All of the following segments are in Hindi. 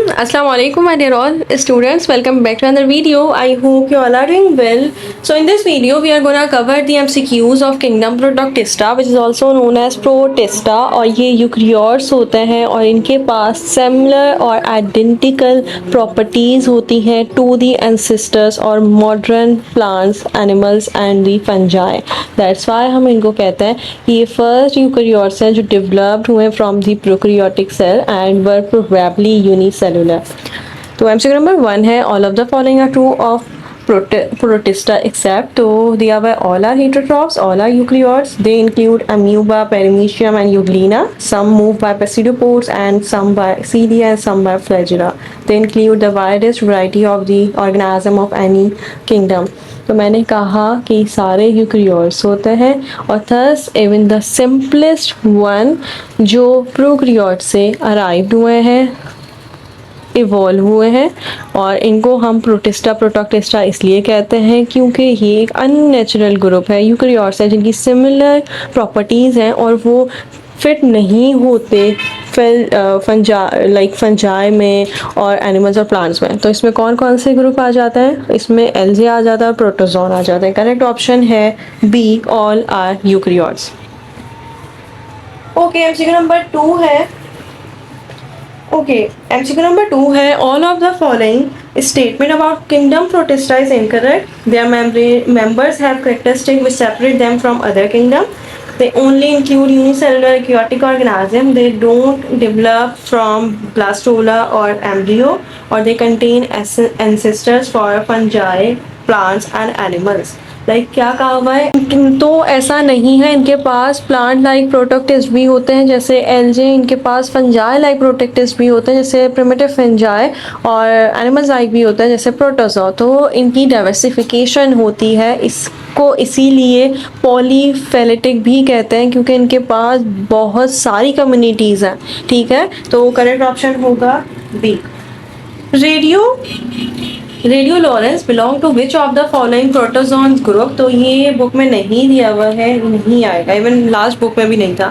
Assalamu alaikum, my dear all students. Welcome back to another video. I hope you all are doing well. So in this video, we are gonna cover the MCQs of Kingdom Protoctista, which is also known as Protista. और ये यूकरियोट्स होते हैं और इनके पास सिमिलर और आइडेंटिकल प्रॉपर्टीज होती हैं टू दी एंसेस्टर्स और modern plants, animals and the fungi. That's why हम इनको कहते हैं कि ये फर्स्ट यूकरियोट्स हैं जो डेवलप्ड हुए from the prokaryotic cell and were probably unicellular. तो एमसीक्यू नंबर 1 है all of the following are true of Protista except. तो दिया हुआ है all are heterotrophs, all are eukaryotes. They include amoeba, paramecium and euglena. Some move by pseudopods and some by cilia and some by flagella. They include the widest variety of the organism of any kingdom. तो मैंने कहा कि सारे यूकरियोट्स होते हैं और thus even the simplest one जो प्रोकैरियोट से अराइव्ड हुए हैं, इवॉल्व हुए हैं, और इनको हम प्रोटिस्टा प्रोटोक्टिस्टा इसलिए कहते हैं क्योंकि ये एक अननेचुरल ग्रुप है यूकरियोट्स है जिनकी सिमिलर प्रॉपर्टीज़ हैं और वो फिट नहीं होते फंजाई में और एनिमल्स और प्लांट्स में. तो इसमें कौन कौन से ग्रुप आ जाते हैं? इसमें एल्जे आ जाता है और प्रोटोजोन आ जाता है. करेक्ट ऑप्शन है B, all are eukaryotes. Okay, MCQ number 2 है. MCQ number 2 है all of the following statement about Kingdom Protista is incorrect. Their members have characteristics which separate them from other kingdom. They only include unicellular aquatic organism. They don't develop from blastola or embryo, or they contain ancestors for fungi, plants and animals. Like क्या कहा हुआ है? तो ऐसा नहीं है. इनके पास प्लांट लाइक प्रोटोक्टिस्ट भी होते हैं जैसे एल्जे, इनके पास फंजाई लाइक प्रोटोक्टिस्ट भी होते हैं जैसे प्रिमिटिव फंजाई, और एनिमल्स लाइक भी होता है जैसे प्रोटोजोआ. तो इनकी डाइवर्सिफिकेशन होती है, इसको इसीलिए पॉलीफेलेटिक भी कहते हैं क्योंकि इनके पास बहुत सारी कम्युनिटीज़ हैं. ठीक है, तो करेक्ट ऑप्शन होगा B. Radiolarians belong to which of the following protozoan group? तो ये बुक में नहीं दिया हुआ है, नहीं आएगा, इवन लास्ट बुक में भी नहीं था.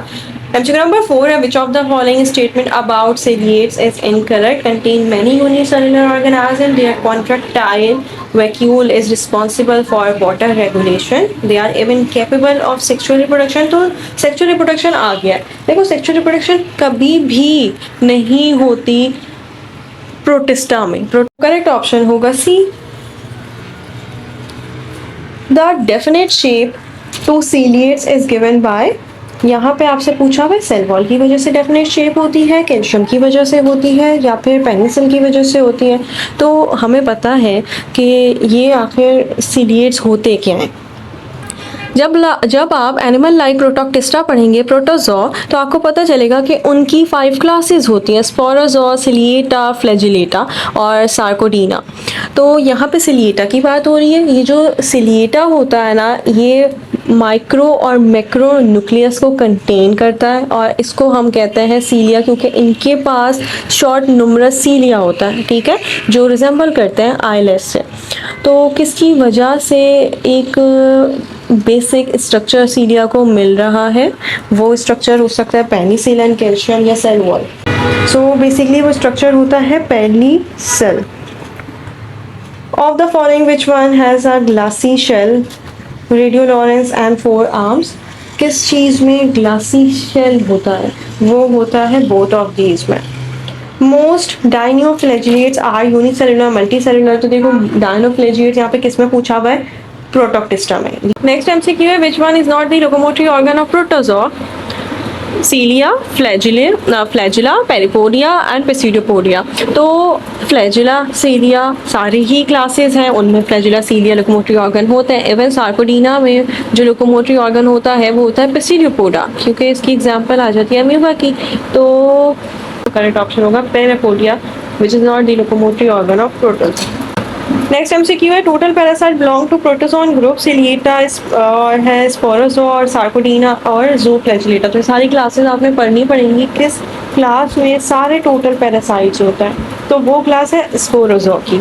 एमसीक्यू नंबर 4 है which of the following statement about ciliates is incorrect. Contain many unicellular organism. Their contractile vacuole is responsible for water regulation. They are even capable of sexual reproduction. तो सेक्सुअल रिप्रोडक्शन आ गया. देखो, सेक्सुअल रिप्रोडक्शन कभी भी नहीं होती प्रोटिस्टा में. करेक्ट ऑप्शन होगा C. The definite shape to ciliates is given by. यहाँ पे आपसे पूछा हुआ सेल वॉल की वजह से डेफिनेट शेप होती है, कैल्शियम की वजह से होती है, या फिर पेनिसिलिन की वजह से होती है. तो हमें पता है कि ये आखिर ciliates होते क्या हैं. जब आप एनिमल लाइक प्रोटोक्टिस्टा पढ़ेंगे, प्रोटोजोआ, तो आपको पता चलेगा कि उनकी 5 क्लासेस होती हैं: स्पोरोजोआ, सिलिएटा, फ्लैजिलेटा और सार्कोडीना. तो यहाँ पे सिलिएटा की बात हो रही है. ये जो सिलिएटा होता है ना, ये माइक्रो और मैक्रो न्यूक्लियस को कंटेन करता है और इसको हम कहते हैं सीलिया क्योंकि इनके पास शॉर्ट नुमरस सीलिया होता है. ठीक है, जो रिजेंबल करते हैं आईलेस से. तो किसकी वजह से एक बेसिक स्ट्रक्चर सीलिया को मिल रहा है? वो स्ट्रक्चर हो सकता है पेनिसिलिन, कैल्शियम या सेल वॉल. सो बेसिकली वो स्ट्रक्चर होता है पहली cell. Of the following which one has a glassy shell, radiolarians and 4 arms? किस चीज़ में ग्लासी शेल होता है? वो होता है बोथ ऑफ दीज में. Most dinoflagellates are unicellular, multicellular. तो देखो, डाइनोफ्लैजिलेट्स यहाँ पे किस में पूछा हुआ है? प्रोटोक्टिस्टा में. नेक्स्ट एमसीक्यू है which one is not the locomotory organ of protozoa? Cilia, flagella, parapodia and pseudopodia. तो फ्लैजिला, सीलिया सारी ही क्लासेस हैं, उनमें फ्लैजिला, सीलिया लोकोमोटरी ऑर्गन होते हैं. इवन सार्कोडीना में जो लोकोमोटरी ऑर्गन होता है वो होता है पेसिडोपोडा क्योंकि इसकी एग्जांपल आ जाती है अमीबा की. तो करेक्ट ऑप्शन होगा parapodia which is not the locomotory organ of protozoa. Next MCQ है total parasite belong to protozoan group. Ciliata और है स्पोरोजोआ और सार्कोडीना और ज़ूफ्लैजिलेटा. तो सारी क्लासेस आपने पढ़नी पड़ेंगी. किस क्लास में सारे टोटल पैरासाइट्स होता है? तो वो क्लास है स्पोरोजोआ की.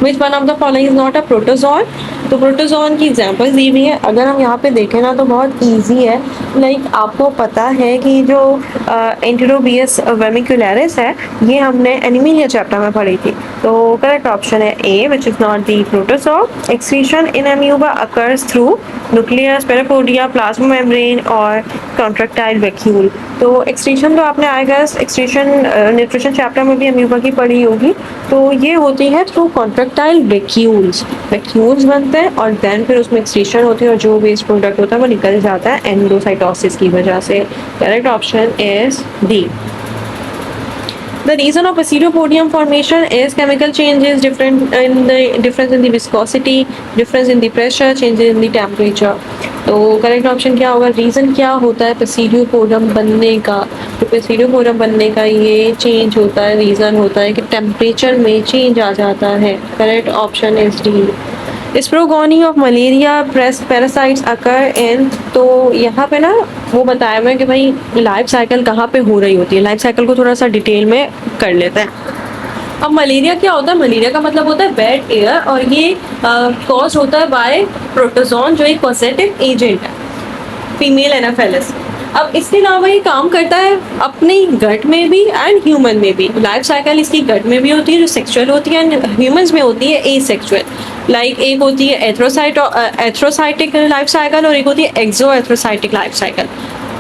Which one of the following is not a protozoan? तो प्रोटोजोन की एग्जांपल्स दी हुई है। अगर हम यहाँ पे देखें ना तो बहुत इजी है। लाइक आपको पता है कि जो एंटेरोबियस वर्मिकुलरिस है ये हमने एनीमिया चैप्टर में पढ़ी थी। तो करेक्ट ऑप्शन है A which is not the protozoa. Excretion in amoeba occurs through nucleus, parapodia, plasma membrane और कॉन्ट्रैक्टाइल वैक्यूल। तो एक्सक्रीशन तो आपने आएगा एक्सक्रीशन न्यूट्रिशन चैप्टर में भी अमीबा की पढ़ी होगी। तो ये होती है थ्रू कॉन्ट्रैक्टाइल वैक्यूल्स। वैक्यूल्स बनते हैं और देन फिर उसमें एक्सक्रीशन होती है और जो वेस्ट प्रोडक्ट होता है वो निकल जाता है एंडोसाइटोसिस की वजह से। Correct option is D. The reason of Basidiopodium formation is chemical changes, difference in the viscosity, difference in the pressure, changes in the temperature. तो करेक्ट ऑप्शन क्या होगा? रीज़न क्या होता है Basidiopodium बनने का? तो Basidiopodium बनने का ये चेंज होता है, रीज़न होता है कि टेम्परेचर में चेंज आ जाता है। Correct option is D. Sporogony of malaria parasites occur in. तो यहाँ पे ना वो बताया हुआ है कि भाई लाइफ साइकिल कहाँ पे हो रही होती है। लाइफ साइकिल को थोड़ा सा डिटेल में कर लेते हैं। अब मलेरिया क्या होता है? मलेरिया का मतलब होता है बैड एयर और ये कॉज होता है बाय प्रोटोजोन जो एक पॉजिटिव एजेंट है, फीमेल एनाफेलिस। अब इसके अलावा ये काम करता है अपने गट में भी एंड ह्यूमन में भी। लाइफ साइकिल इसकी गट में भी होती है जो सेक्सुअल होती है एंड ह्यूमंस में होती है एसेक्सुअल। लाइक एक होती है एथ्रोसाइटिक लाइफ साइकिल और एक होती है एक्सो एथ्रोसाइटिक लाइफ साइकिल।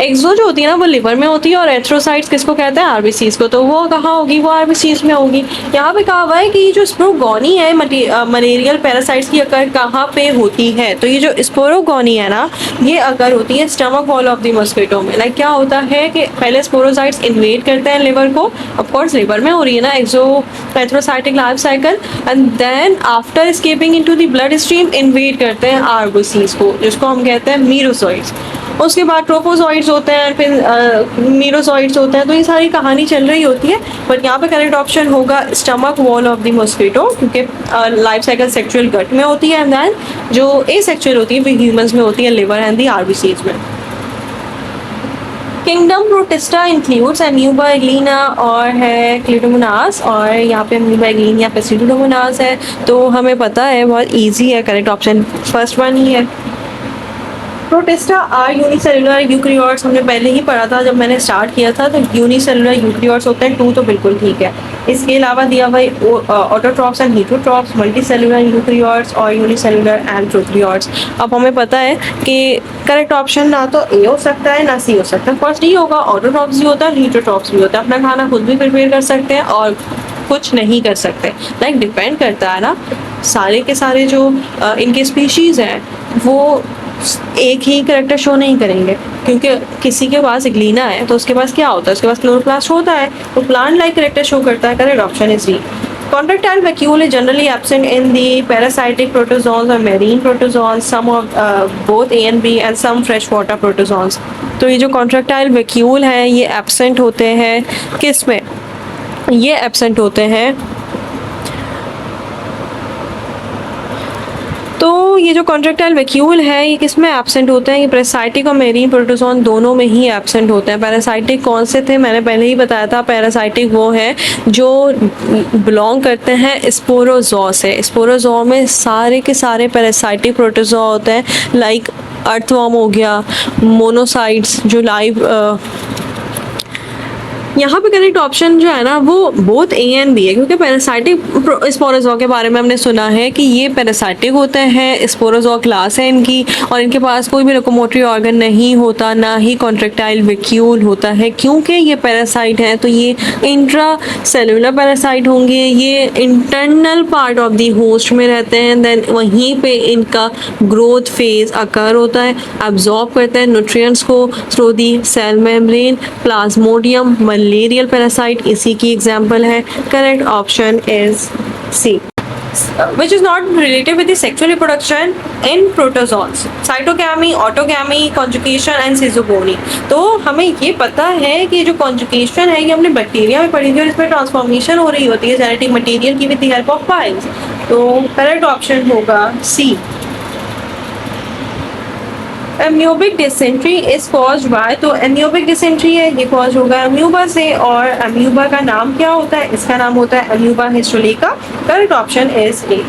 एक्सो जो होती है ना वो लिवर में होती है और एथ्रोसाइट्स किसको कहते हैं? आरबीसीज को। तो वो कहाँ होगी? वो आरबीसीज में होगी। यहाँ पे कहा हुआ है कि जो स्पोरोगोनी है मलेरियल पैरासाइट्स की अकर कहाँ पे होती है? तो ये जो स्पोरोगोनी है ना ये अकर होती है stomach wall of the mosquito में। लाइक क्या होता है कि पहले स्पोरोसाइट्स इन्वेड करते हैं लिवर को, ऑफकोर्स लिवर में हो रही है ना exo erythrocytic life cycle, and then after escaping into the blood stream invade करते हैं आरबीसीज को जिसको हम कहते हैं मीरोसोइड्स। उसके बाद ट्रोपोजोइड्स होते हैं, फिर मीरोसोइड्स होते हैं। तो ये सारी कहानी चल रही होती है। बट यहाँ पे करेक्ट ऑप्शन होगा stomach wall of the mosquito क्योंकि लाइफ साइकिल सेक्सुअल गट में होती है एंड देन जो एसेक्सुअल होती है वो ह्यूमंस में होती है लिवर एंड द आरबीसीज में। किंगडम प्रोटिस्टा इंक्लूड्स अमीबा एग्लिना और है क्लिडोमोनास और यहाँ पे अमीबा एग्लिना पे सीडोमोनास है। तो हमें पता है बहुत इजी है, करेक्ट ऑप्शन फर्स्ट वन ही है। प्रोटिस्टा आर यूनिसेलुलर यूकैरियोट्स हमने पहले ही पढ़ा था जब मैंने स्टार्ट किया था। तो यूनिसेलुलर यूकैरियोट्स होते हैं 2 तो बिल्कुल ठीक है। इसके अलावा दिया हुआ autotrophs and heterotrophs, multicellular eukaryotes और यूनिसेलुलर एंड प्रोकैरियोट्स। अब हमें पता है कि करेक्ट ऑप्शन ना तो ए हो सकता है ना सी हो सकता है। फर्स्ट ही होगा, ऑटोट्रॉप्स भी होता है हेटेरोट्रॉप्स भी होता है। अपना खाना खुद भी प्रिपेयर कर सकते हैं और कुछ नहीं कर सकते। लाइक डिपेंड करता है ना, सारे के सारे जो इनके स्पीशीज़ हैं वो एक ही करेक्टर शो नहीं करेंगे क्योंकि किसी के पास ग्लीना है तो उसके पास क्या होता है? उसके पास क्लोरोप्लास्ट होता है तो प्लांट लाइक करेक्टर शो करता है। Correct option is D. Contractile vacuole is generally absent in the parasitic protozoans or marine protozoans, some of both A and B and some freshwater protozoans। तो ये जो contractile vacuole है ये absent होते हैं किस में? ये absent होते हैं, तो ये जो कॉन्ट्रैक्टाइल वैक्यूल है ये किस में एब्सेंट होते हैं? ये पैरासाइटिक और मेरीन प्रोटोजोन दोनों में ही एब्सेंट होते हैं। पैरासाइटिक कौन से थे? मैंने पहले ही बताया था, पैरासाइटिक वो है जो बिलोंग करते हैं स्पोरोजोआ से। स्पोरोजोआ में सारे के सारे पैरासाइटिक प्रोटोजोआ होते हैं। लाइक अर्थवर्म हो गया, मोनोसाइट्स जो लाइव यहाँ पे करेक्ट ऑप्शन जो है ना वो बोथ ए एंड बी है क्योंकि पैरासाइटिक स्पोरोजोआ के बारे में हमने सुना है कि ये पैरासाइटिक होते हैं, स्पोरोजोआ क्लास है इनकी और इनके पास कोई भी लोकोमोटरी ऑर्गन नहीं होता, ना ही कॉन्ट्रैक्टाइल वैक्यूल होता है। क्योंकि ये पैरासाइट हैं तो ये इंट्रा सेलुलर पैरासाइट होंगे, ये internal part of the host में रहते हैं। देन वहीं पे इनका ग्रोथ फेज अकर होता है, एब्जॉर्ब करते हैं न्यूट्रिएंट्स को through the cell membrane. Plasmodium malarial parasite इसी की एग्जांपल है। Correct option is C. Which is not related with the sexual reproduction in protozoans, cytogamy, autogamy, conjugation and schizogony। तो हमें ये पता है कि जो conjugation है ये हमने बैक्टीरिया में पढ़ी थी और इसमें ट्रांसफॉर्मेशन हो रही होती है जेनेटिक मटेरियल की with the help of files. तो करेक्ट ऑप्शन होगा सी। एम्यूबिक डिसेंट्री इज कॉज्ड बाय, तो एम्यूबिक डिसेंट्री है ये कॉज होगा अम्यूबा से और अम्यूबा का नाम क्या होता है? इसका नाम होता है amoeba histolytica. Correct option is A.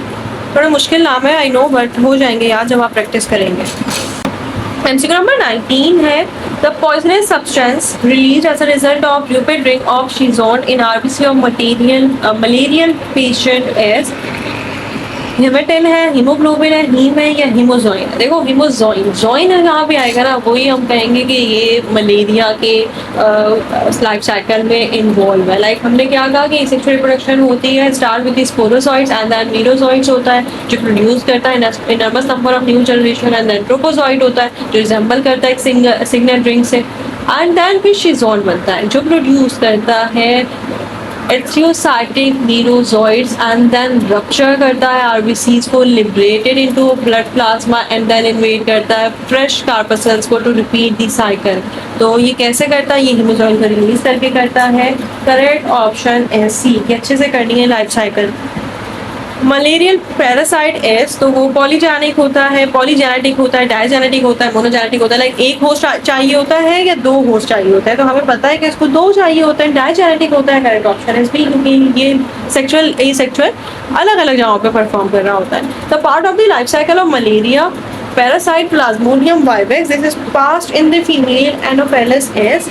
थोड़ा मुश्किल नाम है आई नो, बट हो जाएंगे याद जब आप प्रैक्टिस करेंगे। MCQ नंबर 19 है, the poisonous substance release as a result of lipid ring of शीजोन in RBC of malarial patient as hematin है, हीमोग्लोबिन है, हीम है या हीमोजोइन। देखो हीमोजोइन जॉइन यहाँ पे आएगा ना, वही हम कहेंगे कि ये मलेरिया के लाइफ साइकिल में इन्वॉल्व है। लाइक हमने क्या कहा कि सेक्सुअल रिप्रोडक्शन होती है, start with sporozoites and then merozoites होता है जो प्रोड्यूस करता है enormous number of new generation, and then trophozoite होता है जो रिजेंबल करता है एक सिग्नल रिंग से, एंड देन फिर शिजोन बनता है जो प्रोड्यूस करता है erythrocytic merozoites and then rupture करता है आरबीसीज को, liberated into blood plasma and then invade करता है फ्रेश कार्पसल्स को टू रिपीट दी साइकिल। तो ये कैसे करता है, ये हीमोजॉइन को रिलीज करके करता है। करेक्ट ऑप्शन है सी, कि अच्छे से करनी है life cycle. Malarial parasite S, तो वो पॉलीजेनिक होता है, पॉलीजेनेटिक होता है, डायजेनेटिक होता है, मोनोजेनेटिक होता है। लाइक एक होस्ट चाहिए होता है या दो होस्ट चाहिए होता है, तो हमें पता है कि इसको दो चाहिए होता है, डायजेनेटिक होता है। करेक्ट ऑप्शन है बी, क्योंकि ये सेक्सुअल एसेक्सुअल अलग अलग जगहों पे परफॉर्म कर रहा होता है। The part of the life cycle of malaria parasite Plasmodium vivax this is passed in the female Anopheles S.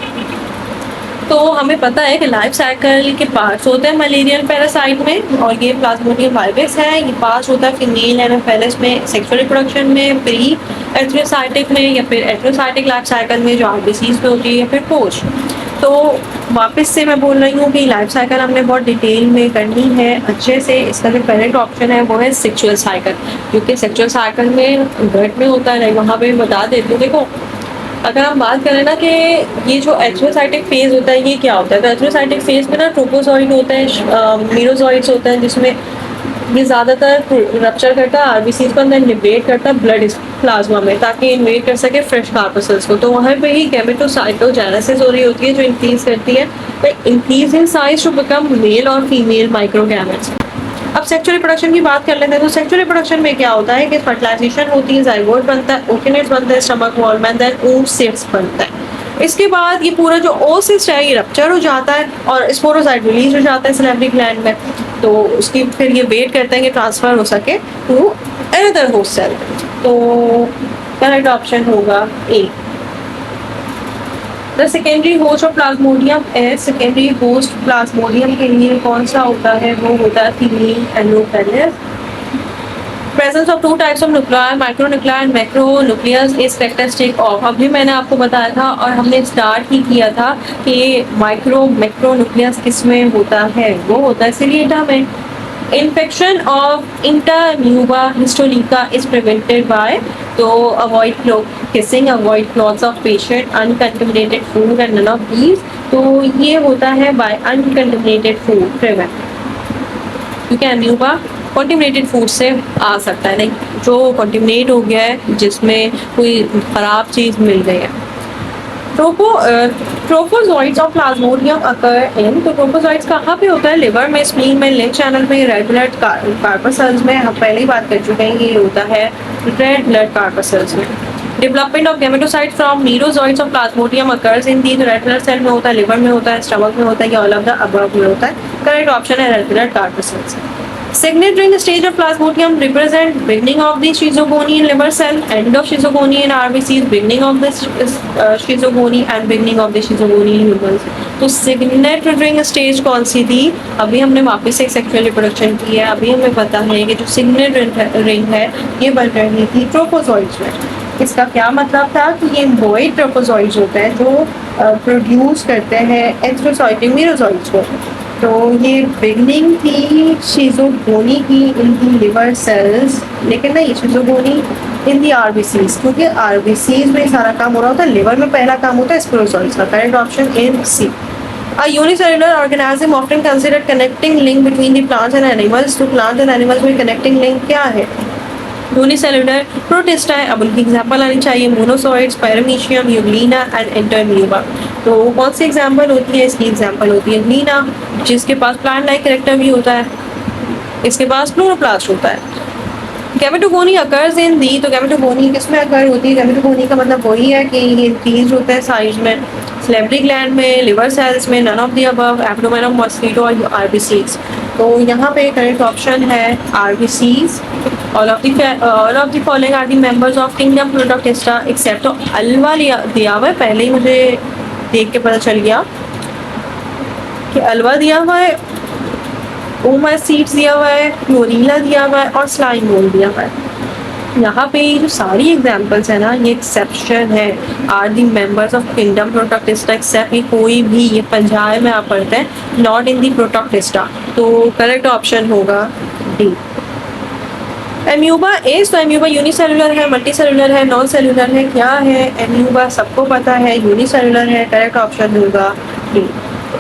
तो हमें पता है कि लाइफ साइकिल के पार्ट्स होते हैं मलेरियल पैरासाइट में, और ये प्लाज्मोडियम वाइवेक्स है, ये पास होता है फीमेल एनोफेलस में सेक्सुअल रिप्रोडक्शन में, प्री एथ्रोसाइटिक में या फिर एथ्रोसाइटिक लाइफ साइकिल में जो आरबीसीज में होती है, या फिर पोस्ट। तो वापस से मैं बोल रही हूँ कि लाइफ साइकिल हमने बहुत डिटेल में करनी है अच्छे से। इसका जो करेक्ट ऑप्शन है वो है सेक्सुअल साइकिल, क्योंकि सेक्सुअल साइकिल में गट में होता है। वहाँ पे बता देती हूँ, देखो अगर हम बात करें ना कि ये जो एथ्रोसाइटिक फेज होता है ये क्या होता है, तो एथ्रोसाइटिक फेज में ना ट्रोपोजॉइड होते हैं, मीरोजॉइड्स होते हैं, जिसमें ये ज़्यादातर रप्चर करता है आरबीसीज को, अंदर लिबरेट करता है ब्लड प्लाज्मा में, ताकि इन्वेट कर सके फ्रेश कार्पसल्स को। तो वहाँ पे ही गैमेटोसाइटोजेनेसिस हो रही होती है जो इंक्रीज करती है increase in size to become male और फीमेल माइक्रोगैमेट्स। अब सेक्सुअल रिप्रोडक्शन की बात कर लेते हैं। तो सेक्सुअल रिप्रोडक्शन में क्या होता है कि फर्टिलाइजेशन होती है, जाइगोट बनता है, ओकिनेट्स बनता है स्टमक वॉल में, देन oocysts बनता है। इसके बाद ये पूरा जो oocyst है ये रप्चर हो जाता है और स्पोरोसाइट रिलीज हो जाता है सैलिवरी ग्लैंड में। तो उसकी फिर ये वेट करते हैं कि ट्रांसफर हो सके टू अनदर होस्ट सेल। तो करेक्ट ऑप्शन होगा A. The secondary host of Plasmodium है, सेकेंडरी होस्ट प्लाज्मोडियम के लिए कौन सा होता है, वो होता है female Anopheles. Presence of two types of nuclear, micronuclear and macronucleus is characteristic of. अभी मैंने आपको बताया था और हमने स्टार्ट ही किया था कि मैक्रोन्यूक्लियस किसमें होता है, वो होता है सिलिएटा में। Infection of interamoeba histolytica is prevented by, तो avoid kissing, avoid cloths of patient, uncontaminated food and none of these। तो ये होता है by uncontaminated food prevent, क्योंकि अम्यूबा कॉन्टिमिनेटेड फूड से आ सकता है, लाइक जो कॉन्टिमिनेट हो गया है जिसमें कोई ख़राब चीज़ मिल गई है। ट्रोपोजॉइड्स ऑफ प्लाज्मोडियम अकर इन, तो ट्रोपोजॉइड्स कहाँ पे होता है, लिवर में, स्प्लीन में, लिम्फ चैनल में, रेड ब्लड कार्पसल्स में। हम पहले ही बात कर चुके हैं, ये होता है रेड ब्लड कार्पसल्स में। Development of gametocyte from merozoites of Plasmodium occurs in the, तो रेड ब्लड सेल में होता है, लिवर में होता है, स्टमक में होता है, या ऑल ऑफ द अबव में होता है। करेक्ट ऑप्शन है red blood corpuscles. Signet ring stage of Plasmodium represent beginning of the schizogony in liver cell, end of schizogony in RBCs, beginning of the schizogony and beginning of the schizogony in humans। तो signet ring stage कौन सी थी, अभी हमने वापस एक सेक्सुअल रिप्रोडक्शन की है। अभी हमें पता है कि जो signet ring है ये बन रही थी ट्रोपोजॉइड्स में। इसका क्या मतलब था कि ये बॉय ट्रोपोजॉइड्स होते हैं जो प्रोड्यूस करते हैं एथ्रोसाइटिक मीरोजॉइड्स को। तो ये बिगनिंग थी शिजोगोनी की इन दी लिवर सेल्स, लेकिन नहीं शिजोगोनी इन दी आरबीसीज, क्योंकि आरबीसीज में सारा काम हो रहा होता है, लिवर में पहला काम होता है स्पोरोजॉइड्स का। Correct option in C. A unicellular organism often considered connecting link between the plants and animals। तो plants and animals में connecting link क्या है, यूनिसेलुलर प्रोटिस्टा है। अब उनकी एग्जाम्पल आनी चाहिए, मोनोसॉइड्स, पैरामीशियम, यूग्लिना एंड एंटरम्यूबा। तो कौन सी एग्जाम्पल होती है, इसकी एग्जाम्पल होती है यूग्लिना, जिसके पास प्लांट लाइक कैरेक्टर भी होता है, इसके पास क्लोरोप्लास्ट होता है। गैमेटोगोनी अकर्स इन दी, तो गैमेटोगोनी किसमें अकर होती है, गैमेटोगोनी का मतलब वही है कि ये इंक्रीज होता है साइज में, सैलिवरी ग्लैंड में, लिवर सेल्स में, none of the above, abdomen of mosquito और आरबीसीज। तो यहाँ पे करेक्ट ऑप्शन है RBCs। All of the following are the members of kingdom Protoctista except, तो अल्वा दिया हुआ है, पहले ही मुझे देख के पता चल गया कि अल्वा दिया हुआ है, ओमासीड्स दिया हुआ है, क्लोरीला दिया हुआ है और स्लाइमोल दिया हुआ है। यहाँ पे जो सारी एग्जाम्पल्स है ना, ये एक्सेप्शन है, are the members of kingdom Protoctista except, ये कोई भी, ये पंजाब में आप पढ़ते हैं, नॉट इन दी प्रोटोक्टेस्टा। तो करेक्ट ऑप्शन होगा डी। एम्यूबा एज, तो एम्यूबा यूनिसेलुलर है, मल्टीसेलुलर है, नॉन सेलुलर है, क्या है एम्यूबा? सबको पता है यूनिसेलुलर है, करेक्ट ऑप्शन होगा D.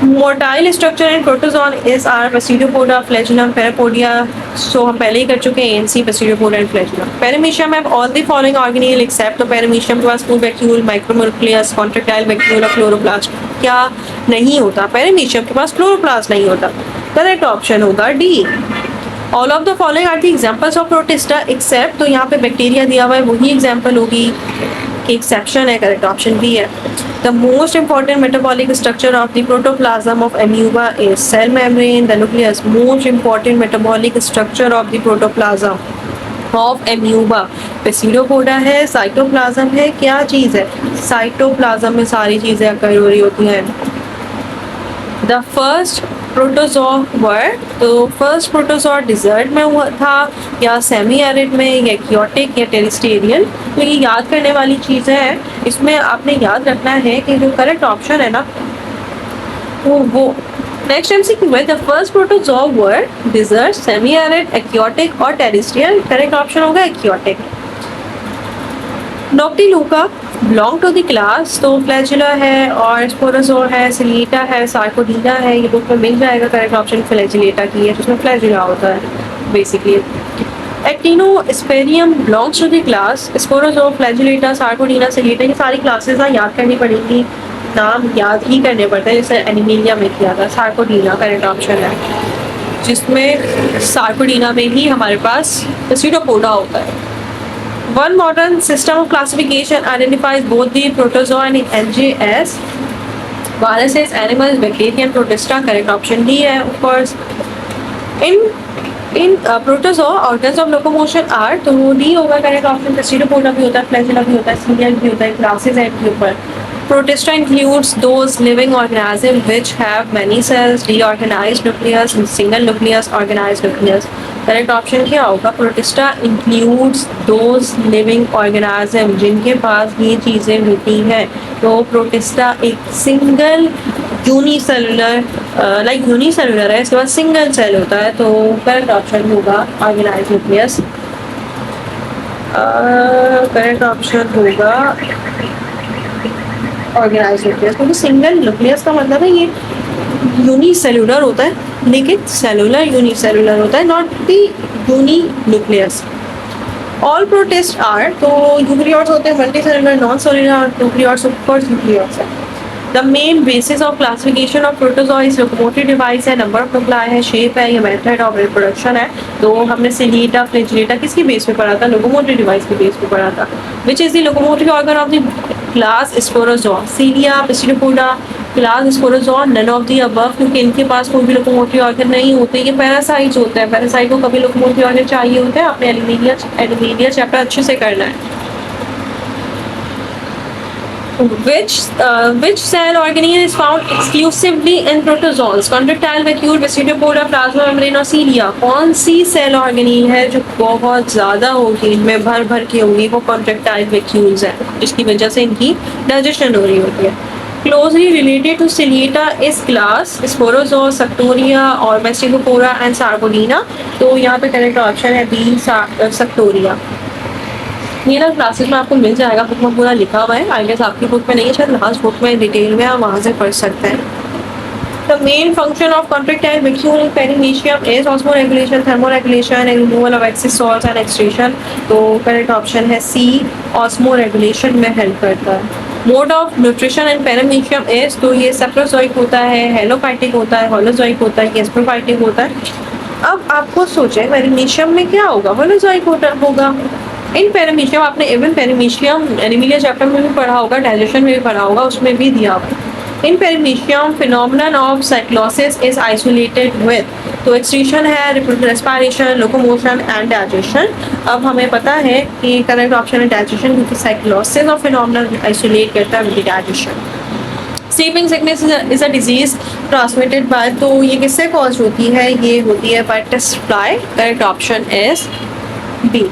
Motile structure in protozoan is are pseudopodia, flagellum, parapodia. So हम पहले ही कर चुके हैं एनसी, pseudopodia and flagellum. Paramecium have all the following organelle except, तो पैरामीशियम के पास food vacuole, micronucleus, contractile vacuole और क्लोरोप्लास्ट क्या नहीं होता? पैरामीशियम के पास क्लोरोप्लास्ट नहीं होता, करेक्ट ऑप्शन होगा D. All of the following are the examples of Protista except, तो यहाँ पे बैक्टीरिया दिया हुआ है, वही एग्जांपल होगी, एक्सेप्शन है, करेक्ट ऑप्शन बी है। The most important metabolic structure of the protoplasm of amoeba is cell membrane, the nucleus. Most important metabolic structure of the protoplasm of amoeba Pseudopoda है, साइटोप्लाज्म है, क्या चीज़ है? साइटोप्लाज्म में सारी चीज़ें अकर हो रही होती हैं। द फर्स्ट प्रोटोजोआ वर्ड, तो फर्स्ट प्रोटोजोआ डिजर्ट में हुआ था, या सेमी एरिड में, या एक्योटिक, या टेरिस्टेरियन। तो ये याद करने वाली चीज़ है, इसमें आपने याद रखना है कि जो करेक्ट ऑप्शन है ना वो नेक्स्ट MCQ है, the first protozoa were desert, semi arid, aquatic और टेरिस्टेरियन, करेक्ट ऑप्शन होगा aquatic. Noctiluca belong to the class, तो फ्लैजिला है और स्पोरोजोआ है, सिलिएटा है, सार्कोडीना है, ये बुक में मिल जाएगा, करेक्ट ऑप्शन फ्लैजिलेटा की है, जिसमें फ्लैजिला होता है basically. Actinosphaerium belongs to the class sporozoa, flagellata, sarcodina, ciliata, ये सारी क्लासेस ना याद करनी पड़ेंगी, नाम याद ही करने पड़ते हैं, जैसे एनिमेलिया में किया था। सार्कोडीना करेक्ट ऑप्शन है, जिसमें सार्कोडीना में ही हमारे पास स्यूडोपोडा होता है। One modern system of classification identifies both the protozoa and LJS. Viruses, animals, bacteria and protista. Correct option D है of course. In protozoa organs of locomotion are, तो D होगा करेक्ट ऑप्शन। Pseudopoda भी होता है, flagella भी होता है, ciliate भी होता है, classes है के ऊपर। Protista includes those living organisms which have many cells, deorganized nucleus, single nucleus, organized nucleus. Correct option क्या होगा? Protista includes those living organism जिनके पास ये चीज़ें होती हैं। तो प्रोटिस्टा एक सिंगल यूनिसेलुलर यूनिसेलुलर है, इसके बाद सिंगल सेल होता है, तो करेक्ट ऑप्शन होगा ऑर्गेनाइज्ड न्यूक्लियस। करेक्ट ऑप्शन होगा ऑर्गेनाइज्ड न्यूक्लियस, क्योंकि सिंगल न्यूक्लियस का मतलब है ये यूनिसेलुलर होता है, लेकिन सेलुलर यूनिसेलुलर होता है, not the uni nucleus. All protist are, तो यूकेरियोट्स होते हैं, multicellular, non cellular, eukaryotes of course eukaryotes है। The main basis of classification of protozoa is locomotive device है, नंबर ऑफ न्यूक्लाई है, शेप है, ये मेथड ऑफ रिप्रोडक्शन है। तो हमने सिलिएटा, फ्लैजिलेटा किसकी बेस पे पढ़ा था? लोकोमोटिव डिवाइस की बेस पे पढ़ा था। Which is the locomotive organ of the class sporozoa? Cilia, pseudopodia, class sporozoa, none of the above, क्योंकि इनके पास कोई भी लोकोमोटिव ऑर्गन नहीं होते, ये पैरासाइट्स होते हैं। पैरासाइट को कभी लोकोमोटिव ऑर्गन चाहिए होता है, आपने एनिमेलिया चैप्टर अच्छे से करना है। Which cell organelle is found exclusively in protozoans? Contractile vacuole, Pseudopoda, plasma membrane और cilia। कौन सी सेल ऑर्गेनील है जो बहुत ज़्यादा होगी, इनमें भर भर के होगी? वो कॉन्ट्रैक्टाइल वैक्यूल्स है, जिसकी वजह से इनकी डाइजेशन हो रही होती है। Closely related to Ciliata is class Sporozoa, Suctoria और Mastigophora and Sarcodina। तो यहाँ पे करेक्ट ऑप्शन है बी, Suctoria। ये ना क्लासेस में आपको मिल जाएगा, बुक में पूरा लिखा हुआ है। आई गेस आपकी बुक में नहीं है, शायद लास्ट बुक में डिटेल में आप वहाँ से पढ़ सकते हैं। The main function of contractile vacuole in Paramecium is osmoregulation, thermoregulation and removal of excess salts and excretion. तो करेक्ट ऑप्शन है सी, ऑस्मोरेगुलेशन में हेल्प करता है। Mode of nutrition in Paramecium is, तो ये सेप्रोजोइक होता है, हेलोफाइटिक होता है, होलोजोइक होता है, गैस्ट्रोफाइटिक होता है। अब आपको सोचें पेरिमीशियम में क्या होगा? होलोजोइक होगा। इन पेरिमीशियम आपने इवन पेरिमीशियम एनिमेलिया चैप्टर में भी पढ़ा होगा, डाइजेशन में भी पढ़ा होगा, उसमें भी दिया होगा। In Paramecium phenomenon of cyclosis is isolated with, तो एक्सक्रीशन है, रेस्पिरेशन, लोकोमोशन एंड डाइजेशन। अब हमें पता है कि करेक्ट ऑप्शन है डाइजेशन, क्योंकि साइक्लोसिस ऑफ फिनोमेनन आइसोलेट करता है with digestion. Sleeping sickness is a disease transmitted by, तो ये किससे कॉज होती है? ये होती है by tsetse fly. Correct option is B.